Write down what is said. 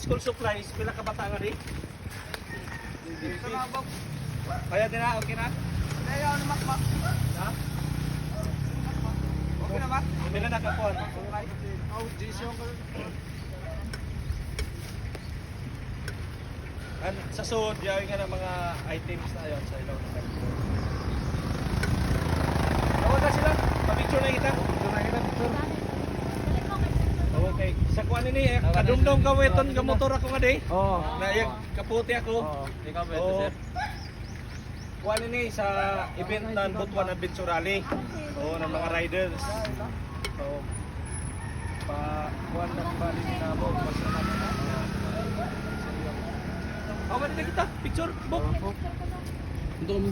school supplies, pila ka bata nga di? Kaya din na, okay na? Ayaw na makmak. Ha? Okay na ba? Pila na kapuan? Oh, Jason. Sa sud, yaw nga ng mga items na yun sa ilaw ng barko. Tawag na sila, pabicture na kita. Okay, sa kuha nini, kadumdong ka weton ka motor ako nga di. Oo. Na yung kaputi ako. Ikaw ba Oo. Kuha nini sa event ng Butuan Adventure Rally. Oo, ng mga riders. Oo. Kuha na ba nini na mo? Awan na kita, picture, book. Ito mo.